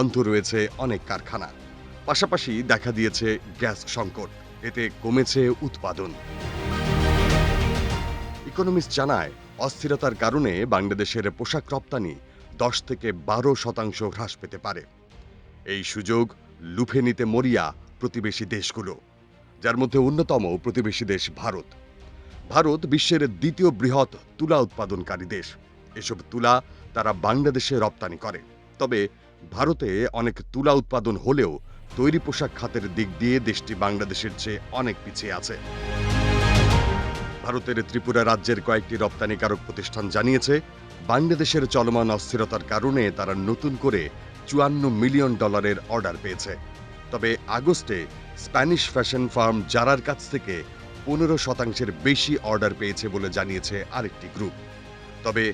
বন্ধ রয়েছে অনেক কারখানা। পাশাপাশি দেখা দিয়েছে গ্যাস সংকট, এতে কমেছে উৎপাদন। ইকোনমিস্ট জানায়, অস্থিরতার কারণে বাংলাদেশের পোশাক রপ্তানি 10 থেকে 12% হ্রাস পেতে পারে। এই সুযোগ লুফে নিতে মরিয়া প্রতিবেশী দেশগুলো, যার মধ্যে অন্যতম প্রতিবেশী দেশ ভারত। ভারত বিশ্বের দ্বিতীয় বৃহৎ তুলা উৎপাদনকারী দেশ। এসব তুলা তারা বাংলাদেশে রপ্তানি করে। তবে ভারতে অনেক তুলা উৎপাদন হলেও তৈরি পোশাক খাতের দিক দিয়ে দেশটি বাংলাদেশের চেয়ে অনেক পিছিয়ে আছে। ভারতের ত্রিপুরা রাজ্যের কয়েকটি রপ্তানিকারক প্রতিষ্ঠান জানিয়েছে, বাংলাদেশের চলমান অস্থিরতার কারণে তারা নতুন করে $54 মিলিয়ন অর্ডার পেয়েছে। তবে আগস্টে স্প্যানিশ ফ্যাশন ফার্ম জারার কাছ থেকে 15% বেশি অর্ডার পেয়েছে বলে জানিয়েছে আরেকটি গ্রুপ। তবে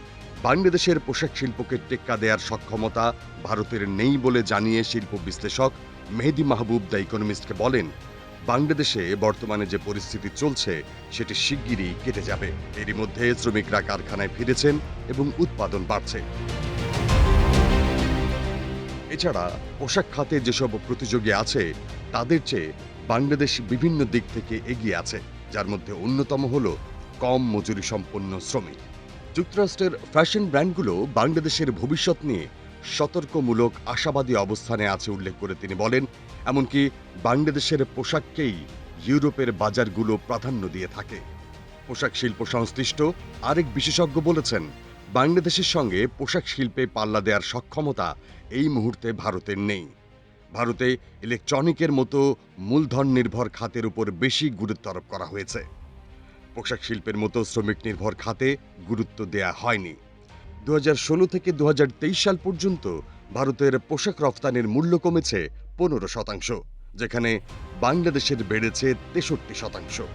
বাংলাদেশের পোশাক শিল্পকে টেক্কা দেওয়ার সক্ষমতা ভারতের নেই বলে জানিয়ে শিল্প বিশ্লেষক মেহেদী মাহবুব দ্য ইকোনমিস্টকে বলেন, বাংলাদেশে বর্তমানে যে পরিস্থিতি চলছে সেটি শিগগিরই কেটে যাবে। এরই মধ্যে শ্রমিকরা কারখানায় ফিরেছেন এবং উৎপাদন বাড়ছে। এছাড়া পোশাক খাতে যেসব প্রতিযোগী আছে তাদের চেয়ে বাংলাদেশ বিভিন্ন দিক থেকে এগিয়ে আছে, যার মধ্যে অন্যতম হল কম মজুরি সম্পন্ন শ্রমিক। যুক্তরাষ্ট্রের ফ্যাশন ব্র্যান্ডগুলো বাংলাদেশের ভবিষ্যৎ নিয়ে সতর্কমূলক আশাবাদী অবস্থানে আছে উল্লেখ করে তিনি বলেন, এমনকি বাংলাদেশের পোশাককেই ইউরোপের বাজারগুলো প্রাধান্য দিয়ে থাকে। পোশাক শিল্প সংশ্লিষ্ট আরেক বিশেষজ্ঞ বলেছেন, বাংলাদেশের সঙ্গে পোশাক শিল্পে পাল্লা দেওয়ার সক্ষমতা এই মুহূর্তে ভারতের নেই। ভারতে ইলেকট্রনিকের মতো মূলধন নির্ভর খাতের উপর বেশি গুরুত্ব আরোপ করা হয়েছে। পোশাক শিল্পের মতো শ্রমিক নির্ভর খাতে গুরুত্ব দেয়া হয়নি। 2016 থেকে 2023 সাল পর্যন্ত ভারতের পোশাক রফতানির মূল্য কমেছে 15%, যেখানে বাংলাদেশের বেড়েছে 63%।